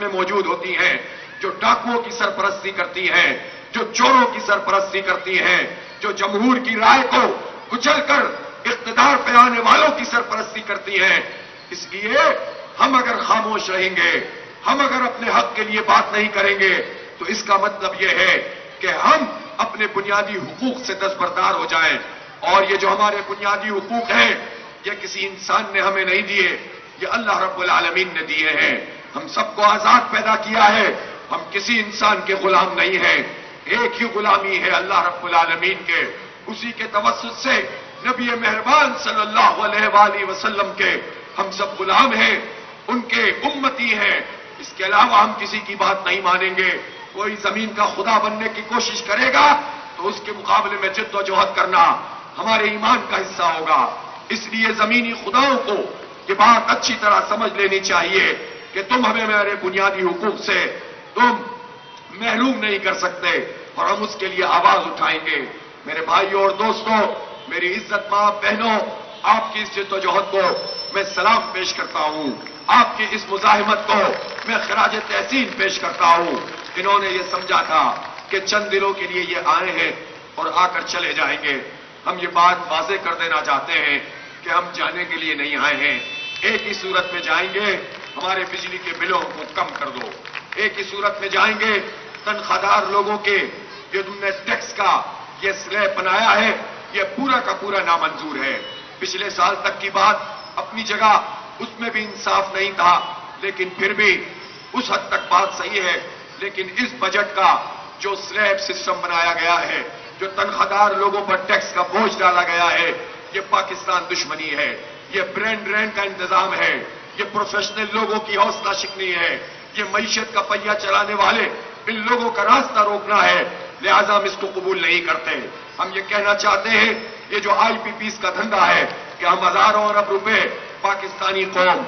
میں موجود ہوتی ہیں، جو ڈاکوؤں کی سرپرستی کرتی ہیں، جو چوروں کی سرپرستی کرتی ہیں، جو جمہور کی رائے کو کچل کر اقتدار پہ آنے والوں کی سرپرستی کرتی ہیں۔ اس لیے ہم اگر خاموش رہیں گے، ہم اگر اپنے حق کے لیے بات نہیں کریں گے، تو اس کا مطلب یہ ہے کہ ہم اپنے بنیادی حقوق سے دستبردار ہو جائیں۔ اور یہ جو ہمارے بنیادی حقوق ہیں، یہ کسی انسان نے ہمیں نہیں دیے، یہ اللہ رب العالمین نے دیے ہیں۔ ہم سب کو آزاد پیدا کیا ہے، ہم کسی انسان کے غلام نہیں ہیں، ایک ہی غلامی ہے اللہ رب العالمین کے۔ اسی کے توسط سے نبی مہربان صلی اللہ علیہ وآلہ وسلم کے ہم سب غلام ہیں، ان کے امتی ہیں۔ اس کے علاوہ ہم کسی کی بات نہیں مانیں گے۔ کوئی زمین کا خدا بننے کی کوشش کرے گا تو اس کے مقابلے میں جد و جہد کرنا ہمارے ایمان کا حصہ ہوگا۔ اس لیے زمینی خداؤں کو یہ بات اچھی طرح سمجھ لینی چاہیے کہ تم ہمیں میرے بنیادی حقوق سے تم محروم نہیں کر سکتے، اور ہم اس کے لیے آواز اٹھائیں گے۔ میرے بھائیوں اور دوستوں، میری عزت ماں بہنوں، آپ کی اس جد و جہد کو میں سلام پیش کرتا ہوں، آپ کی اس مزاحمت کو میں خراج تحسین پیش کرتا ہوں۔ انہوں نے یہ سمجھا تھا کہ چند دنوں کے لیے یہ آئے ہیں اور آ کر چلے جائیں گے۔ ہم یہ بات واضح کر دینا چاہتے ہیں کہ ہم جانے کے لیے نہیں آئے ہیں۔ ایک ہی صورت میں جائیں گے، ہمارے بجلی کے بلوں کو کم کر دو۔ ایک ہی صورت میں جائیں گے، تنخواہ دار لوگوں کے جو تم نے ٹیکس کا یہ سلیب بنایا ہے، یہ پورا کا پورا نامنظور ہے۔ پچھلے سال تک کی بات اپنی جگہ، اس میں بھی انصاف نہیں تھا، لیکن پھر بھی اس حد تک بات صحیح ہے۔ لیکن اس بجٹ کا جو سلیب سسٹم بنایا گیا ہے، جو تنخواہ دار لوگوں پر ٹیکس کا بوجھ ڈالا گیا ہے، یہ پاکستان دشمنی ہے، یہ برین ڈرین کا انتظام ہے، یہ پروفیشنل لوگوں کی حوصلہ شکنی ہے، یہ معیشت کا پہیہ چلانے والے ان لوگوں کا راستہ روکنا ہے۔ لہذا ہم اس کو قبول نہیں کرتے۔ ہم یہ کہنا چاہتے ہیں، یہ جو آئی پی پیز کا دھندا ہے کہ ہم ہزاروں ارب روپے پاکستانی قوم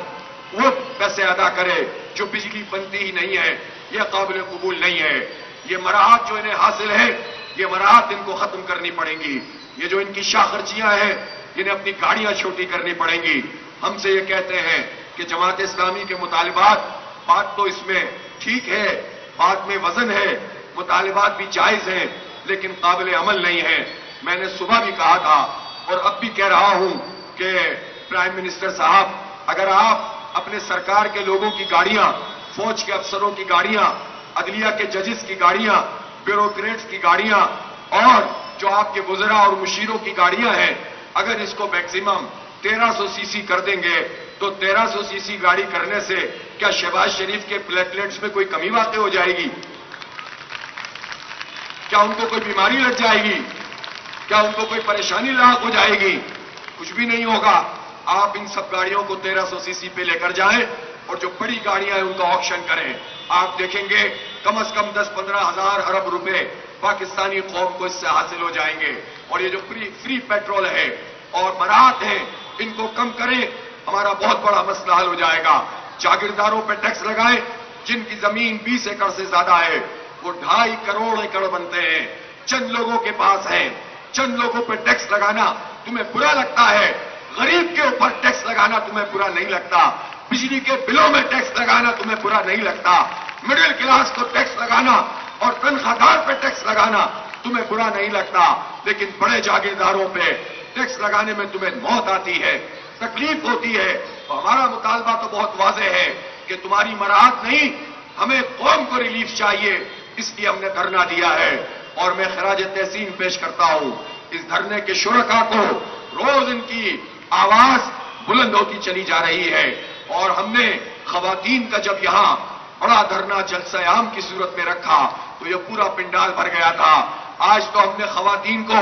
وہ پیسے ادا کرے جو بجلی بنتی ہی نہیں ہے، یہ قابل قبول نہیں ہے۔ یہ مراحت جو انہیں حاصل ہے، یہ مراحت ان کو ختم کرنی پڑیں گی۔ یہ جو ان کی شاخرچیاں ہیں، انہیں اپنی گاڑیاں چھوٹی کرنی پڑیں گی۔ ہم سے یہ کہتے ہیں کہ جماعت اسلامی کے مطالبات، بات تو اس میں ٹھیک ہے، بات میں وزن ہے، مطالبات بھی جائز ہیں، لیکن قابل عمل نہیں ہے۔ میں نے صبح بھی کہا تھا اور اب بھی کہہ رہا ہوں کہ پرائم منسٹر صاحب، اگر آپ اپنے سرکار کے لوگوں کی گاڑیاں، فوج کے افسروں کی گاڑیاں، عدلیہ کے ججز کی گاڑیاں، بیوروکریٹس کی گاڑیاں، اور جو آپ کے وزراء اور مشیروں کی گاڑیاں ہیں، اگر اس کو میکسیمم 1300 سی سی کر دیں گے تو 1300 سی سی گاڑی کرنے سے کیا شہباز شریف کے پلیٹلیٹس میں کوئی کمی واقع ہو جائے گی؟ کیا ان کو کوئی بیماری لگ جائے گی؟ کیا ان کو کوئی پریشانی لاحق ہو جائے گی؟ کچھ بھی نہیں ہوگا۔ آپ ان سب گاڑیوں کو 1300 سی سی پہ لے کر جائیں اور جو بڑی گاڑیاں ہیں ان کا آکشن کریں۔ آپ دیکھیں گے کم از کم 10-15 ہزار ارب روپے پاکستانی قوم کو اس سے حاصل ہو جائیں گے۔ اور یہ جو فری پیٹرول ہے اور مراحت ہیں، ان کو کم کریں، ہمارا بہت بڑا مسئلہ حل ہو جائے گا۔ جاگیرداروں پہ ٹیکس لگائیں، جن کی زمین 20 ایکڑ سے زیادہ ہے، وہ 2.5 کروڑ ایکڑ بنتے ہیں، چند لوگوں کے پاس ہیں۔ چند لوگوں پہ ٹیکس لگانا تمہیں برا لگتا ہے، غریب کے اوپر ٹیکس لگانا تمہیں برا نہیں لگتا، بجلی کے بلوں میں ٹیکس لگانا تمہیں برا نہیں لگتا، مڈل کلاس کو ٹیکس لگانا اور تنخواہ دار پہ ٹیکس لگانا تمہیں برا نہیں لگتا، لیکن بڑے جاگیرداروں پہ ٹیکس لگانے میں تمہیں موت آتی ہے، تکلیف ہوتی ہے۔ تو ہمارا مطالبہ تو بہت واضح ہے کہ تمہاری مراحت نہیں، ہمیں قوم کو ریلیف چاہیے، اس لیے ہم نے دھرنا دیا ہے۔ اور میں خراج تحسین پیش کرتا ہوں اس دھرنے کے شرکاء کو، روز ان کی آواز بلند ہوتی چلی جا رہی ہے۔ اور ہم نے خواتین کا جب یہاں بڑا دھرنا جلسہ عام کی صورت میں رکھا تو یہ پورا پنڈال بھر گیا تھا۔ آج تو ہم نے خواتین کو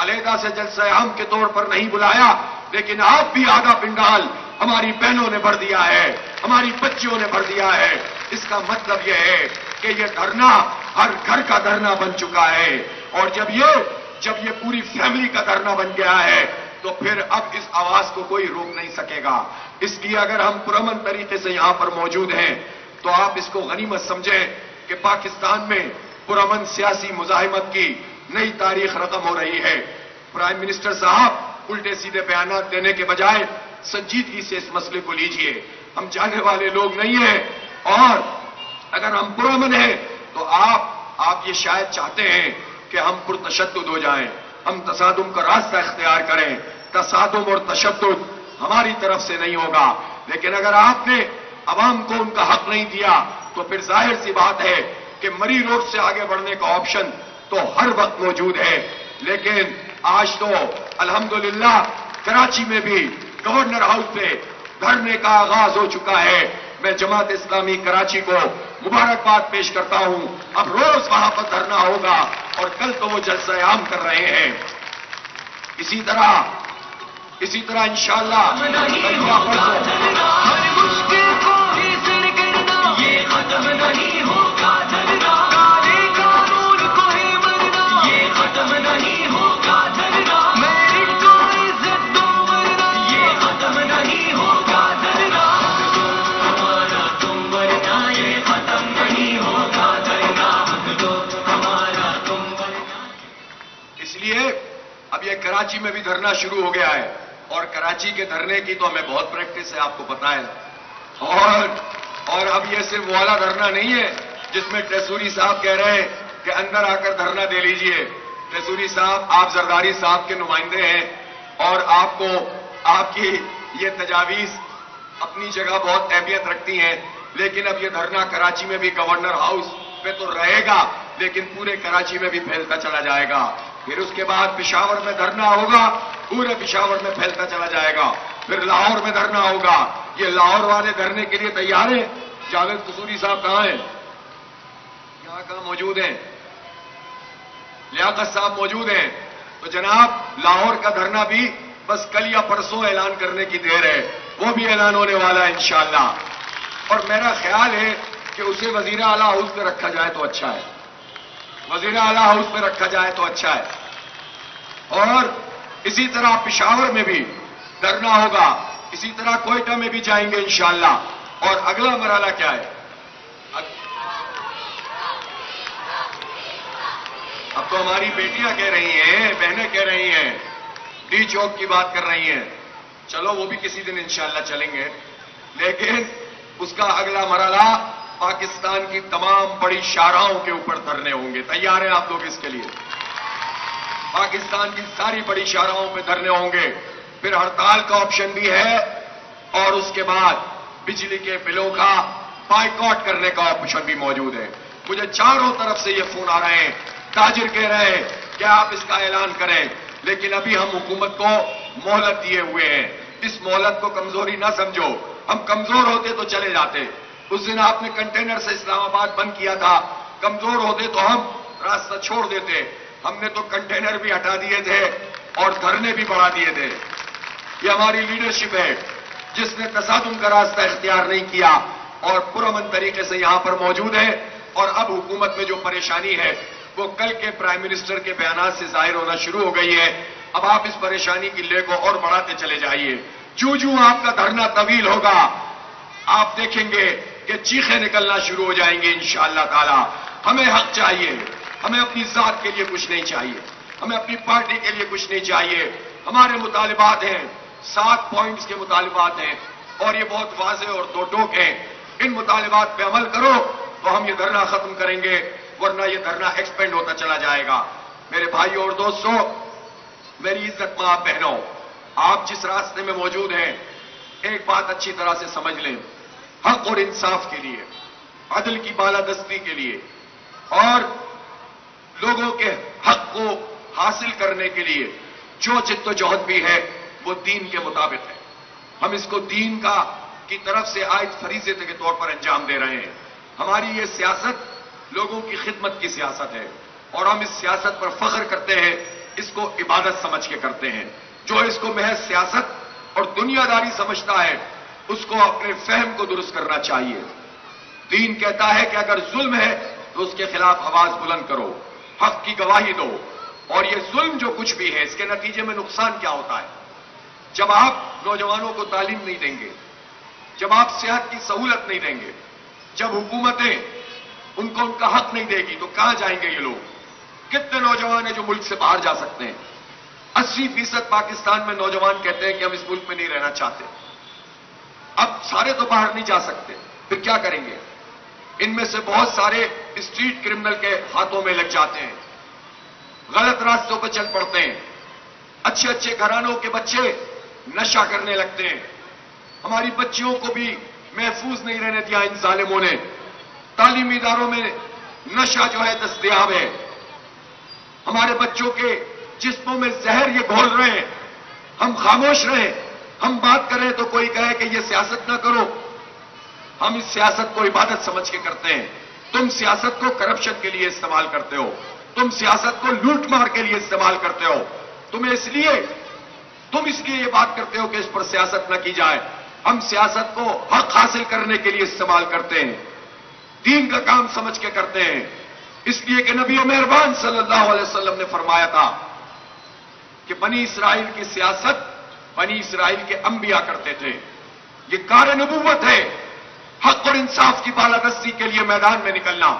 علیحدہ سے جلسہ عام کے طور پر نہیں بلایا، لیکن آپ بھی آدھا پنڈال ہماری بہنوں نے بھر دیا ہے، ہماری بچیوں نے بھر دیا ہے۔ اس کا مطلب یہ ہے کہ یہ دھرنا ہر گھر کا دھرنا بن چکا ہے، اور جب یہ پوری فیملی کا دھرنا بن گیا ہے تو پھر اب اس آواز کو کوئی روک نہیں سکے گا۔ اس لیے اگر ہم پرامن طریقے سے یہاں پر موجود ہیں تو آپ اس کو غنیمت سمجھیں کہ پاکستان میں پرامن سیاسی مزاحمت کی نئی تاریخ رقم ہو رہی ہے۔ پرائم منسٹر صاحب، الٹے سیدھے بیانات دینے کے بجائے سنجیدگی سے اس مسئلے کو لیجئے۔ ہم جانے والے لوگ نہیں ہیں اور اگر ہم پرامن ہیں تو آپ یہ شاید چاہتے ہیں کہ ہم پرتشدد ہو جائیں، ہم تصادم کا راستہ اختیار کریں. تصادم اور تشدد ہماری طرف سے نہیں ہوگا. لیکن اگر آپ نے عوام کو ان کا حق نہیں دیا تو پھر ظاہر سی بات ہے کہ مری روڈ سے آگے بڑھنے کا آپشن تو ہر وقت موجود ہے. لیکن آج تو الحمدللہ کراچی میں بھی گورنر ہاؤس پہ دھرنے کا آغاز ہو چکا ہے. میں جماعت اسلامی کراچی کو مبارکباد پیش کرتا ہوں. اب روز وہاں پر دھرنا ہوگا اور کل تو وہ جلسہ عام کر رہے ہیں. اسی طرح انشاءاللہ اب یہ کراچی میں بھی دھرنا شروع ہو گیا ہے اور کراچی کے دھرنے کی تو ہمیں بہت پریکٹس ہے، آپ کو پتا ہے. اور اب یہ صرف والا دھرنا نہیں ہے جس میں ٹیسوری صاحب کہہ رہے ہیں کہ اندر آ کر دھرنا دے لیجئے. ٹیسوری صاحب آپ زرداری صاحب کے نمائندے ہیں اور آپ کی یہ تجاویز اپنی جگہ بہت اہمیت رکھتی ہیں. لیکن اب یہ دھرنا کراچی میں بھی گورنر ہاؤس پہ تو رہے گا لیکن پورے کراچی میں بھی پھیلتا چلا جائے گا. پھر اس کے بعد پشاور میں دھرنا ہوگا، پورے پشاور میں پھیلتا چلا جائے گا. پھر لاہور میں دھرنا ہوگا. یہ لاہور والے دھرنے کے لیے تیار ہیں؟ جاوید قصوری صاحب کہاں ہیں؟ یہاں کہاں موجود ہیں؟ لیاقت صاحب موجود ہیں. تو جناب لاہور کا دھرنا بھی بس کل یا پرسوں اعلان کرنے کی دیر ہے، وہ بھی اعلان ہونے والا ہے انشاءاللہ. اور میرا خیال ہے کہ اسے وزیر اعلیٰ ہاؤس پہ رکھا جائے تو اچھا ہے، وزیر اعلیٰ ہاؤس پہ رکھا جائے تو اچھا ہے. اور اسی طرح پشاور میں بھی دھرنا ہوگا، اسی طرح کوئٹہ میں بھی جائیں گے انشاءاللہ. اور اگلا مرحلہ کیا ہے؟ اب تو ہماری بیٹیاں کہہ رہی ہیں، بہنیں کہہ رہی ہیں، ڈی چوک کی بات کر رہی ہیں. چلو وہ بھی کسی دن انشاءاللہ چلیں گے. لیکن اس کا اگلا مرحلہ پاکستان کی تمام بڑی شاہراہوں کے اوپر دھرنے ہوں گے. تیار ہیں آپ لوگ اس کے لیے؟ پاکستان کی ساری بڑی شاہراہوں پہ دھرنے ہوں گے. پھر ہڑتال کا آپشن بھی ہے اور اس کے بعد بجلی کے بلوں کا بائیکاٹ کرنے کا آپشن بھی موجود ہے. مجھے چاروں طرف سے یہ فون آ رہے ہیں، تاجر کہہ رہے ہیں کہ آپ اس کا اعلان کریں. لیکن ابھی ہم حکومت کو مہلت دیے ہوئے ہیں. اس مہلت کو کمزوری نہ سمجھو. ہم کمزور ہوتے تو چلے جاتے. اس دن آپ نے کنٹینر سے اسلام آباد بند کیا تھا. کمزور ہوتے تو ہم راستہ چھوڑ دیتے. ہم نے تو کنٹینر بھی ہٹا دیے تھے اور دھرنے بھی بڑھا دیے تھے. یہ ہماری لیڈرشپ ہے جس نے تصادم کا راستہ اختیار نہیں کیا اور پرامن طریقے سے یہاں پر موجود ہے. اور اب حکومت میں جو پریشانی ہے وہ کل کے پرائم منسٹر کے بیانات سے ظاہر ہونا شروع ہو گئی ہے. اب آپ اس پریشانی کی لے کو اور بڑھاتے چلے جائیے. جو آپ کا دھرنا طویل ہوگا آپ دیکھیں گے کہ چیخیں نکلنا شروع ہو جائیں گے انشاءاللہ تعالی. ہمیں حق چاہیے، ہمیں اپنی ذات کے لیے کچھ نہیں چاہیے، ہمیں اپنی پارٹی کے لیے کچھ نہیں چاہیے. ہمارے مطالبات ہیں 7 پوائنٹس کے مطالبات ہیں اور یہ بہت واضح اور دو ٹوک ہیں. ان مطالبات پہ عمل کرو تو ہم یہ دھرنا ختم کریں گے، ورنہ یہ دھرنا ایکسپینڈ ہوتا چلا جائے گا. میرے بھائیوں اور دوستوں، میری عزت ماں بہنوں، آپ جس راستے میں موجود ہیں ایک بات اچھی طرح سے سمجھ لیں. حق اور انصاف کے لیے، عدل کی بالادستی کے لیے اور لوگوں کے حق کو حاصل کرنے کے لیے جو جد و جہد بھی ہے وہ دین کے مطابق ہے. ہم اس کو دین کی طرف سے عائد فریضے کے طور پر انجام دے رہے ہیں. ہماری یہ سیاست لوگوں کی خدمت کی سیاست ہے اور ہم اس سیاست پر فخر کرتے ہیں. اس کو عبادت سمجھ کے کرتے ہیں. جو اس کو محض سیاست اور دنیا داری سمجھتا ہے اس کو اپنے فہم کو درست کرنا چاہیے. دین کہتا ہے کہ اگر ظلم ہے تو اس کے خلاف آواز بلند کرو، حق کی گواہی دو. اور یہ ظلم جو کچھ بھی ہے اس کے نتیجے میں نقصان کیا ہوتا ہے؟ جب آپ نوجوانوں کو تعلیم نہیں دیں گے، جب آپ صحت کی سہولت نہیں دیں گے، جب حکومتیں ان کو ان کا حق نہیں دے گی تو کہاں جائیں گے یہ لوگ؟ کتنے نوجوان ہیں جو ملک سے باہر جا سکتے ہیں؟ 80% پاکستان میں نوجوان کہتے ہیں کہ ہم اس ملک میں نہیں رہنا چاہتے. اب سارے تو باہر نہیں جا سکتے، پھر کیا کریں گے؟ ان میں سے بہت سارے اسٹریٹ کرمنل کے ہاتھوں میں لگ جاتے ہیں، غلط راستوں پر چل پڑتے ہیں، اچھے اچھے گھرانوں کے بچے نشہ کرنے لگتے ہیں، ہماری بچیوں کو بھی محفوظ نہیں رہنے دیا ان ظالموں نے، تعلیمی اداروں میں نشہ جو ہے دستیاب ہے، ہمارے بچوں کے جسموں میں زہر یہ گھول رہے ہیں، ہم خاموش رہیں، ہم بات کریں تو کوئی کہے کہ یہ سیاست نہ کرو، ہم اس سیاست کو عبادت سمجھ کے کرتے ہیں، تم سیاست کو کرپشن کے لیے استعمال کرتے ہو، تم سیاست کو لوٹ مار کے لیے استعمال کرتے ہو، تم اس لیے یہ بات کرتے ہو کہ اس پر سیاست نہ کی جائے، ہم سیاست کو حق حاصل کرنے کے لیے استعمال کرتے ہیں، دین کا کام سمجھ کے کرتے ہیں، اس لیے کہ نبی مہربان صلی اللہ علیہ وسلم نے فرمایا تھا کہ بنی اسرائیل کی سیاست بنی اسرائیل کے انبیاء کرتے تھے، یہ کار نبوت ہے، حق اور انصاف کی بالادستی کے لیے میدان میں نکلنا،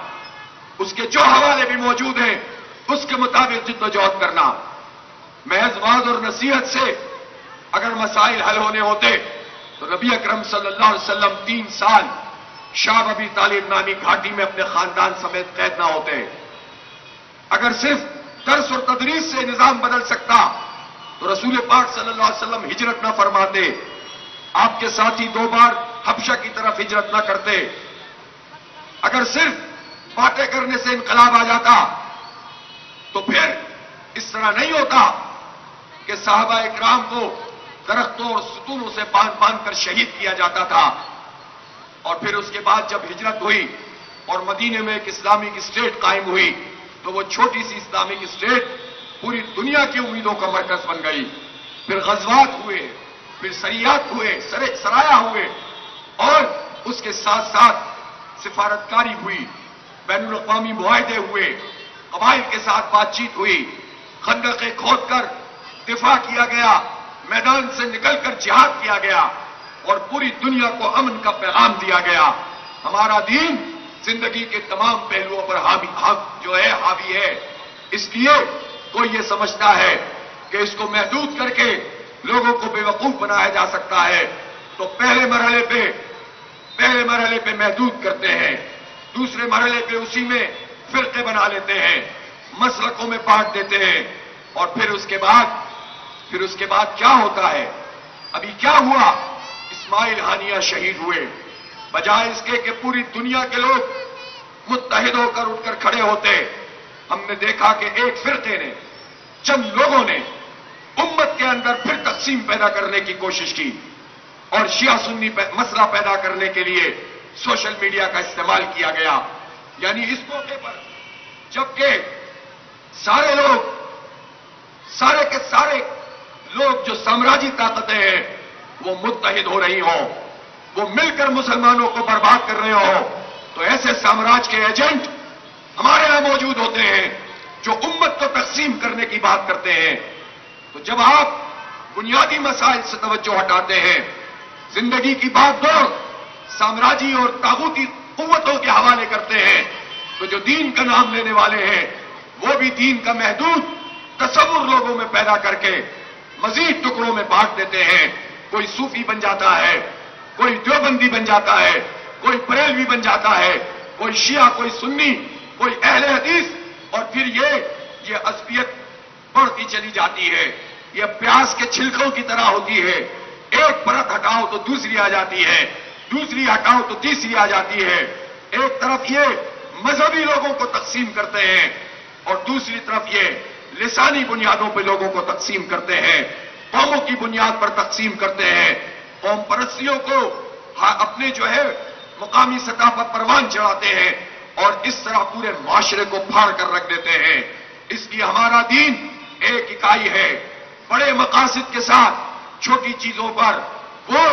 اس کے جو حوالے بھی موجود ہیں اس کے مطابق جدوجہد کرنا، محض واعظ اور نصیحت سے اگر مسائل حل ہونے ہوتے تو نبی اکرم صلی اللہ علیہ وسلم 3 سال شام ابی طالب نامی گھاٹی میں اپنے خاندان سمیت قید نہ ہوتے، اگر صرف درس اور تدریس سے نظام بدل سکتا تو رسول پاک صلی اللہ علیہ وسلم ہجرت نہ فرماتے، آپ کے ساتھی 2 بار حبشہ کی طرف ہجرت نہ کرتے، اگر صرف باتیں کرنے سے انقلاب آ جاتا تو پھر اس طرح نہیں ہوتا کہ صحابہ اکرام کو درختوں اور ستونوں سے باندھ کر شہید کیا جاتا تھا، اور پھر اس کے بعد جب ہجرت ہوئی اور مدینے میں ایک اسلامک اسٹیٹ قائم ہوئی تو وہ چھوٹی سی اسلامک اسٹیٹ پوری دنیا کی امیدوں کا مرکز بن گئی، پھر غزوات ہوئے، پھر سریات ہوئے، سرایہ ہوئے، اور اس کے ساتھ ساتھ سفارتکاری ہوئی، بین الاقوامی معاہدے ہوئے، قبائل کے ساتھ بات چیت ہوئی، خندقیں کھود کر دفاع کیا گیا، میدان سے نکل کر جہاد کیا گیا، اور پوری دنیا کو امن کا پیغام دیا گیا۔ ہمارا دین زندگی کے تمام پہلوؤں پر حاوی ہے، اس لیے کوئی یہ سمجھتا ہے کہ اس کو محدود کر کے لوگوں کو بے وقوف بنایا جا سکتا ہے تو پہلے مرحلے پہ محدود کرتے ہیں، دوسرے مرحلے پہ اسی میں فرقے بنا لیتے ہیں، مسلکوں میں بانٹ دیتے ہیں، اور پھر اس کے بعد کیا ہوتا ہے؟ ابھی کیا ہوا؟ اسماعیل ہانیہ شہید ہوئے، بجائے اس کے کہ پوری دنیا کے لوگ متحد ہو کر اٹھ کر کھڑے ہوتے، ہم نے دیکھا کہ ایک فرقے نے، چند لوگوں نے امت کے اندر پھر تقسیم پیدا کرنے کی کوشش کی، اور شیعہ سنی مسئلہ پیدا کرنے کے لیے سوشل میڈیا کا استعمال کیا گیا، یعنی اس موقع پر جبکہ سارے کے سارے لوگ جو سامراجی طاقتیں ہیں وہ متحد ہو رہی ہوں، وہ مل کر مسلمانوں کو برباد کر رہے ہوں، تو ایسے سامراج کے ایجنٹ ہمارے یہاں موجود ہوتے ہیں جو امت کو تقسیم کرنے کی بات کرتے ہیں۔ تو جب آپ بنیادی مسائل سے توجہ ہٹاتے ہیں، زندگی کی بات دوڑ سامراجی اور طاغوتی قوتوں کے حوالے کرتے ہیں، تو جو دین کا نام لینے والے ہیں وہ بھی دین کا محدود تصور لوگوں میں پیدا کر کے مزید ٹکڑوں میں بانٹ دیتے ہیں، کوئی صوفی بن جاتا ہے، کوئی دیوبندی بن جاتا ہے، کوئی بریلوی بن جاتا ہے، کوئی شیعہ، کوئی سنی، کوئی اہل حدیث، اور پھر یہ عصبیت بڑھتی چلی جاتی ہے، یہ پیاز کے چھلکوں کی طرح ہوتی ہے، ایک پرت ہٹاؤ تو دوسری آ جاتی ہے، دوسری ہٹاؤ تو تیسری آ جاتی ہے، ایک طرف یہ مذہبی لوگوں کو تقسیم کرتے ہیں اور دوسری طرف یہ لسانی بنیادوں پہ لوگوں کو تقسیم کرتے ہیں، قوموں کی بنیاد پر تقسیم کرتے ہیں، قوم پرستیوں کو اپنے مقامی سطح پر پروان چڑھاتے ہیں اور اس طرح پورے معاشرے کو پھاڑ کر رکھ دیتے ہیں۔ اس لیے ہمارا دین ایک اکائی ہے، بڑے مقاصد کے ساتھ چھوٹی چیزوں پر وہ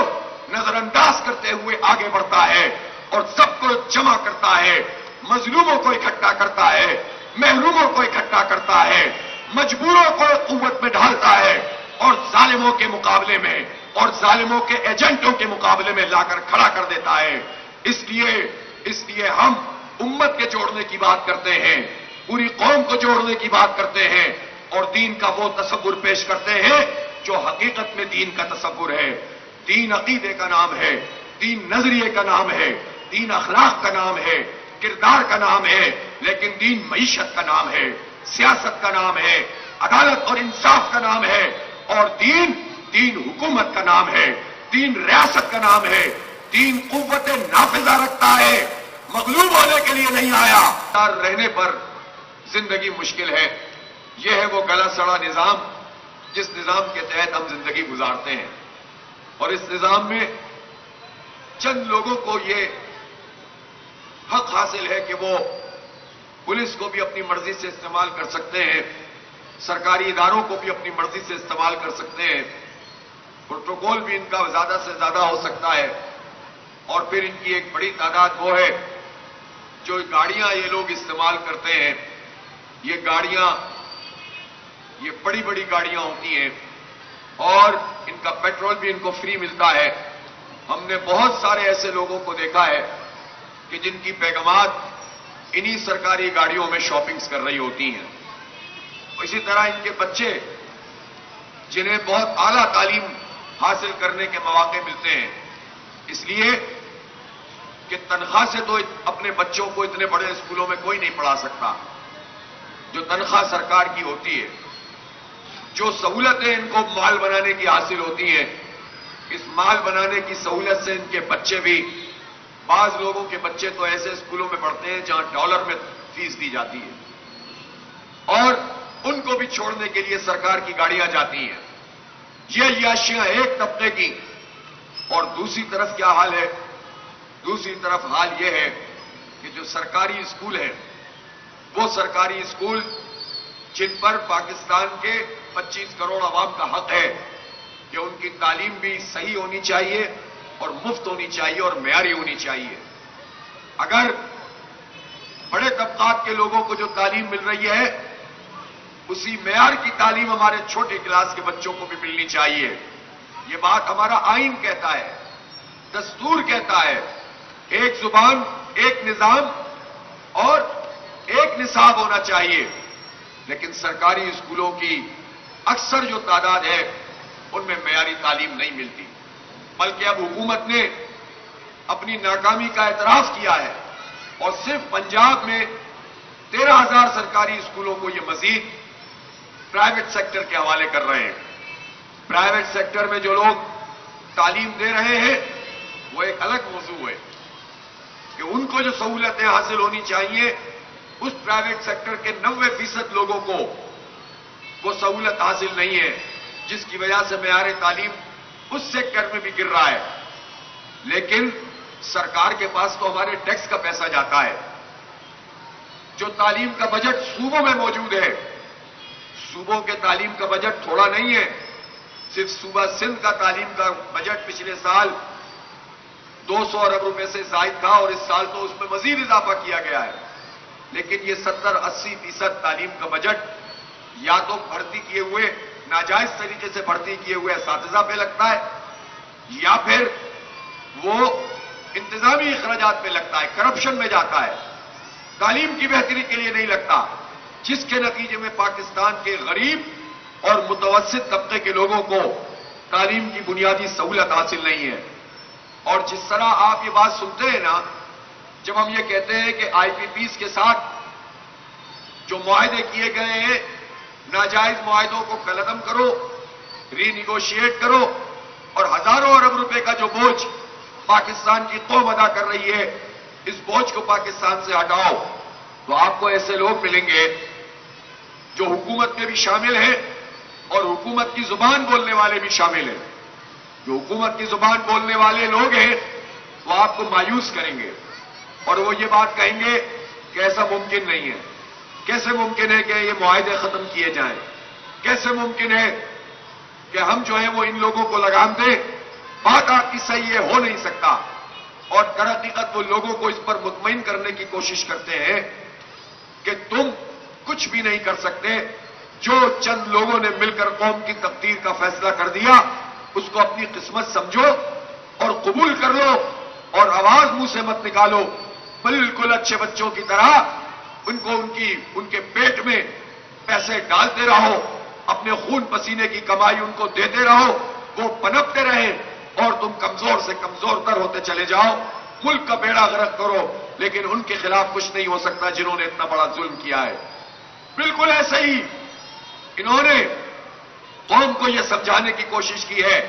نظر انداز کرتے ہوئے آگے بڑھتا ہے اور سب کو جمع کرتا ہے، مظلوموں کو اکٹھا کرتا ہے، محروموں کو اکٹھا کرتا ہے، مجبوروں کو قوت میں ڈھالتا ہے اور ظالموں کے مقابلے میں اور ظالموں کے ایجنٹوں کے مقابلے میں لا کر کھڑا کر دیتا ہے۔ اس لیے ہم امت کے جوڑنے کی بات کرتے ہیں، پوری قوم کو جوڑنے کی بات کرتے ہیں اور دین کا وہ تصور پیش کرتے ہیں جو حقیقت میں دین کا تصور ہے۔ دین عقیدے کا نام ہے، دین نظریے کا نام ہے، دین اخلاق کا نام ہے، کردار کا نام ہے، لیکن دین معیشت کا نام ہے، سیاست کا نام ہے، عدالت اور انصاف کا نام ہے، اور دین حکومت کا نام ہے، دین ریاست کا نام ہے، دین قوت نافذہ رکھتا ہے، مغلوب ہونے کے لیے نہیں آیا۔ رہنے پر زندگی مشکل ہے، یہ ہے وہ گلا سڑا نظام جس نظام کے تحت ہم زندگی گزارتے ہیں، اور اس نظام میں چند لوگوں کو یہ حق حاصل ہے کہ وہ پولیس کو بھی اپنی مرضی سے استعمال کر سکتے ہیں، سرکاری اداروں کو بھی اپنی مرضی سے استعمال کر سکتے ہیں، پروٹوکول بھی ان کا زیادہ سے زیادہ ہو سکتا ہے، اور پھر ان کی ایک بڑی تعداد وہ ہے جو گاڑیاں یہ لوگ استعمال کرتے ہیں، یہ گاڑیاں یہ بڑی بڑی گاڑیاں ہوتی ہیں، اور ان کا پیٹرول بھی ان کو فری ملتا ہے۔ ہم نے بہت سارے ایسے لوگوں کو دیکھا ہے کہ جن کی بیگمات انہی سرکاری گاڑیوں میں شاپنگز کر رہی ہوتی ہیں۔ اسی طرح ان کے بچے جنہیں بہت اعلیٰ تعلیم حاصل کرنے کے مواقع ملتے ہیں، اس لیے کہ تنخواہ سے تو اپنے بچوں کو اتنے بڑے اسکولوں میں کوئی نہیں پڑھا سکتا جو تنخواہ سرکار کی ہوتی ہے، جو سہولتیں ان کو مال بنانے کی حاصل ہوتی ہیں، اس مال بنانے کی سہولت سے ان کے بچے بھی، بعض لوگوں کے بچے تو ایسے اسکولوں میں پڑھتے ہیں جہاں ڈالر میں فیس دی جاتی ہے، اور ان کو بھی چھوڑنے کے لیے سرکار کی گاڑیاں جاتی ہیں۔ یہ عیاشیاں ایک طبقے کی، اور دوسری طرف کیا حال ہے؟ دوسری طرف حال یہ ہے کہ جو سرکاری اسکول ہیں، وہ سرکاری اسکول جن پر پاکستان کے 25 کروڑ عوام کا حق ہے کہ ان کی تعلیم بھی صحیح ہونی چاہیے اور مفت ہونی چاہیے اور معیاری ہونی چاہیے۔ اگر بڑے طبقات کے لوگوں کو جو تعلیم مل رہی ہے، اسی معیار کی تعلیم ہمارے چھوٹے کلاس کے بچوں کو بھی ملنی چاہیے۔ یہ بات ہمارا آئین کہتا ہے، دستور کہتا ہے، ایک زبان، ایک نظام اور ایک نصاب ہونا چاہیے، لیکن سرکاری اسکولوں کی اکثر جو تعداد ہے ان میں معیاری تعلیم نہیں ملتی، بلکہ اب حکومت نے اپنی ناکامی کا اعتراف کیا ہے، اور صرف پنجاب میں 13,000 سرکاری اسکولوں کو یہ مزید پرائیویٹ سیکٹر کے حوالے کر رہے ہیں۔ پرائیویٹ سیکٹر میں جو لوگ تعلیم دے رہے ہیں وہ ایک الگ موضوع ہے کہ ان کو جو سہولتیں حاصل ہونی چاہیے، اس پرائیویٹ سیکٹر کے 90% لوگوں کو وہ سہولت حاصل نہیں ہے، جس کی وجہ سے معیار تعلیم اس سیکٹر میں بھی گر رہا ہے۔ لیکن سرکار کے پاس تو ہمارے ٹیکس کا پیسہ جاتا ہے، جو تعلیم کا بجٹ صوبوں میں موجود ہے، صوبوں کے تعلیم کا بجٹ تھوڑا نہیں ہے۔ صرف صوبہ سندھ کا تعلیم کا بجٹ پچھلے سال 200 ارب روپے سے زائد تھا، اور اس سال تو اس میں مزید اضافہ کیا گیا ہے، لیکن یہ 70-80% تعلیم کا بجٹ یا تو بھرتی کیے ہوئے، ناجائز طریقے سے بھرتی کیے ہوئے اساتذہ پہ لگتا ہے، یا پھر وہ انتظامی اخراجات پہ لگتا ہے، کرپشن میں جاتا ہے، تعلیم کی بہتری کے لیے نہیں لگتا، جس کے نتیجے میں پاکستان کے غریب اور متوسط طبقے کے لوگوں کو تعلیم کی بنیادی سہولت حاصل نہیں ہے۔ اور جس طرح آپ یہ بات سنتے ہیں نا، جب ہم یہ کہتے ہیں کہ آئی پی پیز کے ساتھ جو معاہدے کیے گئے ہیں، ناجائز معاہدوں کو کلعدم کرو، ری نیگوشیٹ کرو، اور ہزاروں ارب روپے کا جو بوجھ پاکستان کی قوم ادا کر رہی ہے، اس بوجھ کو پاکستان سے ہٹاؤ، تو آپ کو ایسے لوگ ملیں گے جو حکومت میں بھی شامل ہیں اور حکومت کی زبان بولنے والے بھی شامل ہیں۔ جو حکومت کی زبان بولنے والے لوگ ہیں وہ آپ کو مایوس کریں گے، اور وہ یہ بات کہیں گے کہ ایسا ممکن نہیں ہے۔ کیسے ممکن ہے کہ یہ معاہدے ختم کیے جائیں؟ کیسے ممکن ہے کہ ہم جو ہیں وہ ان لوگوں کو لگام دیں؟ بات آپ کی صحیح ہے، ہو نہیں سکتا۔ اور در حقیقت وہ لوگوں کو اس پر مطمئن کرنے کی کوشش کرتے ہیں کہ تم کچھ بھی نہیں کر سکتے، جو چند لوگوں نے مل کر قوم کی تقدیر کا فیصلہ کر دیا اس کو اپنی قسمت سمجھو اور قبول کر لو، اور آواز منہ سے مت نکالو، بالکل اچھے بچوں کی طرح ان کو ان کے پیٹ میں پیسے ڈالتے رہو، اپنے خون پسینے کی کمائی ان کو دیتے رہو، وہ پنپتے رہیں اور تم کمزور سے کمزور تر ہوتے چلے جاؤ۔ ملک کا بیڑا غرق کرو، لیکن ان کے خلاف کچھ نہیں ہو سکتا جنہوں نے اتنا بڑا ظلم کیا ہے۔ بالکل ایسے ہی انہوں نے قوم کو یہ سمجھانے کی کوشش کی ہے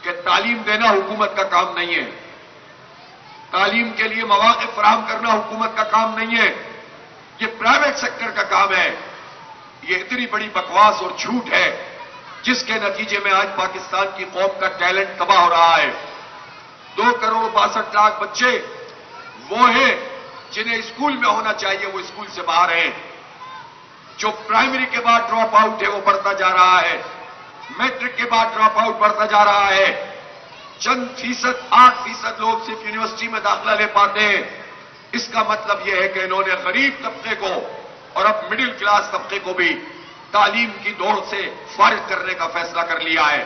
کہ تعلیم دینا حکومت کا کام نہیں ہے، تعلیم کے لیے مواقع فراہم کرنا حکومت کا کام نہیں ہے، یہ پرائیویٹ سیکٹر کا کام ہے۔ یہ اتنی بڑی بکواس اور جھوٹ ہے جس کے نتیجے میں آج پاکستان کی قوم کا ٹیلنٹ تباہ ہو رہا ہے۔ 2.62 کروڑ بچے وہ ہیں جنہیں اسکول میں ہونا چاہیے، وہ اسکول سے باہر ہیں۔ جو پرائمری کے بعد ڈراپ آؤٹ ہے وہ بڑھتا جا رہا ہے، میٹرک کے بعد ڈراپ آؤٹ بڑھتا جا رہا ہے۔ چند فیصد 8% لوگ صرف یونیورسٹی میں داخلہ لے پاتے ہیں۔ اس کا مطلب یہ ہے کہ انہوں نے غریب طبقے کو اور اب مڈل کلاس طبقے کو بھی تعلیم کی دوڑ سے فارغ کرنے کا فیصلہ کر لیا ہے،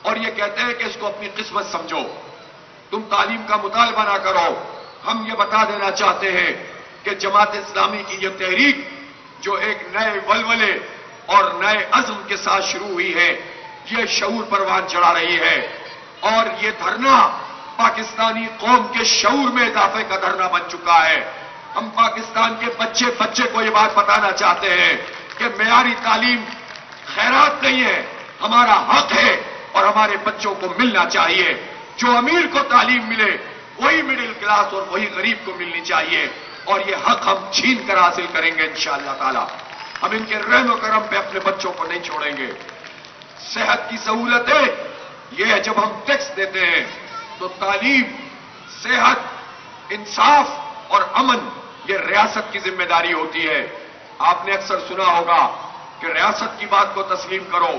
اور یہ کہتے ہیں کہ اس کو اپنی قسمت سمجھو، تم تعلیم کا مطالبہ نہ کرو۔ ہم یہ بتا دینا چاہتے ہیں کہ جماعت اسلامی کی یہ تحریک جو ایک نئے ولولے اور نئے عزم کے ساتھ شروع ہوئی ہے، یہ شعور پروان چڑھا رہی ہے، اور یہ دھرنا پاکستانی قوم کے شعور میں اضافے کا دھرنا بن چکا ہے۔ ہم پاکستان کے بچے کو یہ بات بتانا چاہتے ہیں کہ معیاری تعلیم خیرات نہیں ہے، ہمارا حق ہے اور ہمارے بچوں کو ملنا چاہیے۔ جو امیر کو تعلیم ملے وہی مڈل کلاس اور وہی غریب کو ملنی چاہیے، اور یہ حق ہم چھین کر حاصل کریں گے انشاءاللہ تعالی۔ ہم ان کے رحم و کرم پہ اپنے بچوں کو نہیں چھوڑیں گے۔ صحت کی سہولتیں یہ ہے جب ہم ٹیکس دیتے ہیں تو تعلیم، صحت، انصاف اور امن یہ ریاست کی ذمہ داری ہوتی ہے۔ آپ نے اکثر سنا ہوگا کہ ریاست کی بات کو تسلیم کرو،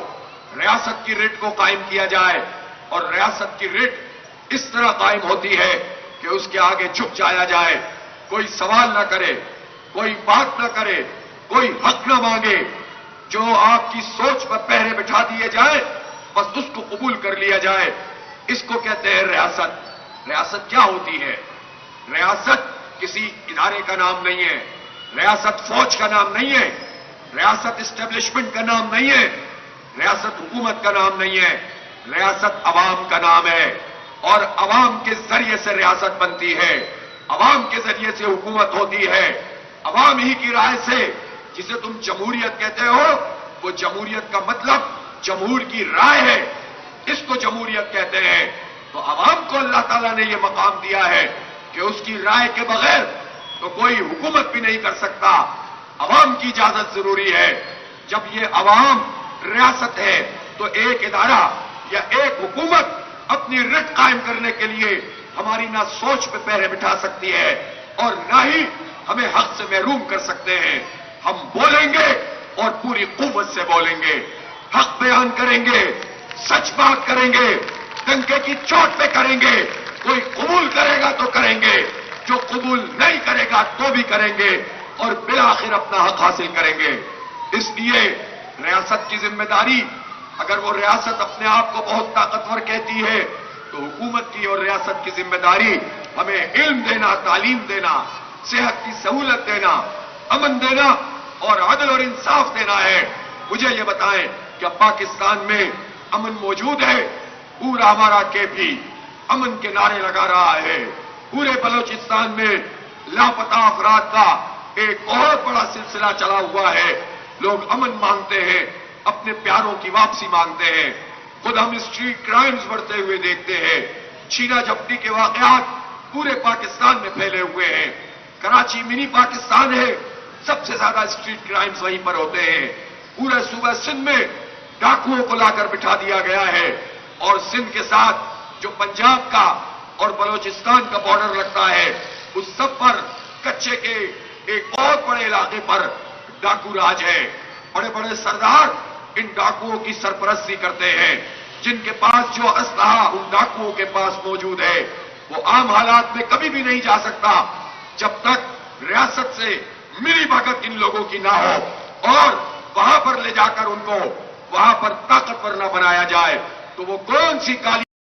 ریاست کی ریٹ کو قائم کیا جائے، اور ریاست کی ریٹ اس طرح قائم ہوتی ہے کہ اس کے آگے جھک جایا جائے، کوئی سوال نہ کرے، کوئی بات نہ کرے، کوئی حق نہ مانگے، جو آپ کی سوچ پر پہرے بٹھا دیے جائے بس اس کو قبول کر لیا جائے۔ اس کو کہتے ہیں ریاست۔ ریاست کیا ہوتی ہے؟ ریاست کسی ادارے کا نام نہیں ہے، ریاست فوج کا نام نہیں ہے، ریاست اسٹیبلشمنٹ کا نام نہیں ہے، ریاست حکومت کا نام نہیں ہے، ریاست عوام کا نام ہے، اور عوام کے ذریعے سے ریاست بنتی ہے، عوام کے ذریعے سے حکومت ہوتی ہے، عوام ہی کی رائے سے۔ جسے تم جمہوریت کہتے ہو، وہ جمہوریت کا مطلب جمہور کی رائے ہے، اس کو جمہوریت کہتے ہیں۔ تو عوام کو اللہ تعالیٰ نے یہ مقام دیا ہے کہ اس کی رائے کے بغیر تو کوئی حکومت بھی نہیں کر سکتا، عوام کی اجازت ضروری ہے۔ جب یہ عوام ریاست ہے تو ایک ادارہ یا ایک حکومت اپنی رٹ قائم کرنے کے لیے ہماری نہ سوچ پہ پہرے بٹھا سکتی ہے اور نہ ہی ہمیں حق سے محروم کر سکتے ہیں۔ ہم بولیں گے اور پوری قوت سے بولیں گے، حق بیان کریں گے، سچ بات کریں گے، ڈنکے کی چوٹ پہ کریں گے۔ کوئی قبول کرے گا تو کریں گے، جو قبول نہیں کرے گا تو بھی کریں گے، اور بالآخر اپنا حق حاصل کریں گے۔ اس لیے ریاست کی ذمہ داری، اگر وہ ریاست اپنے آپ کو بہت طاقتور کہتی ہے تو حکومت کی اور ریاست کی ذمہ داری ہمیں علم دینا، تعلیم دینا، صحت کی سہولت دینا، امن دینا اور عدل اور انصاف دینا ہے۔ مجھے یہ بتائیں کہ پاکستان میں امن موجود ہے؟ پورا ہمارا KP امن کے نعرے لگا رہا ہے۔ پورے بلوچستان میں لاپتہ افراد کا ایک بہت بڑا سلسلہ چلا ہوا ہے۔ لوگ امن مانگتے ہیں، اپنے پیاروں کی واپسی مانگتے ہیں۔ خود ہم اسٹریٹ کرائمز بڑھتے ہوئے دیکھتے ہیں، چھینا جھپٹی کے واقعات پورے پاکستان میں پھیلے ہوئے ہیں۔ کراچی منی پاکستان ہے، سب سے زیادہ اسٹریٹ کرائمز وہیں پر ہوتے ہیں۔ پورے صوبہ سندھ میں ڈاکوؤں کو لا کر بٹھا دیا گیا ہے، اور سندھ کے ساتھ جو پنجاب کا اور بلوچستان کا بارڈر لگتا ہے اس سب پر کچے کے ایک بہت بڑے علاقے پر ڈاکو راج ہے۔ بڑے بڑے سردار ان ڈاکوؤں کی سرپرستی کرتے ہیں، جن کے پاس جو اسلحہ ان ڈاکوؤں کے پاس موجود ہے وہ عام حالات میں کبھی بھی نہیں جا سکتا جب تک ریاست سے ملی بھگت ان لوگوں کی نہ ہو، اور وہاں پر لے جا کر ان کو وہاں پر طاقتور نہ بنایا جائے۔ تو وہ کون سی کالی